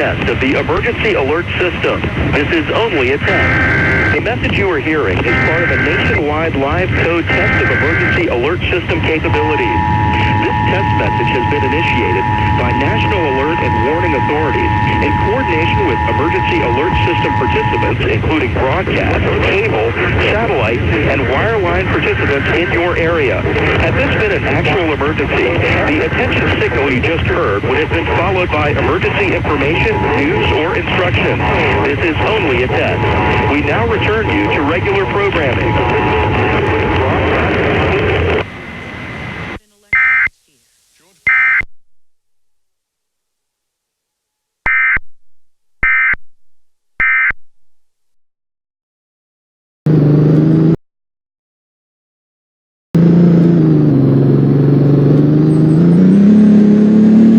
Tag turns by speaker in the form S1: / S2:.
S1: test of the emergency alert system. This is only a test. The message you are hearing is part of a nationwide live code test of emergency alert system capabilities. This test message has been initiated by National Alert and Warning Authorities in coordination with emergency alert system participants, including broadcast, cable, satellite, and wireline participants in your area. Had this been an actual emergency, the attention signal you just heard would have been followed by emergency information, news, or instructions. This is only a test. We now return you to regular programming.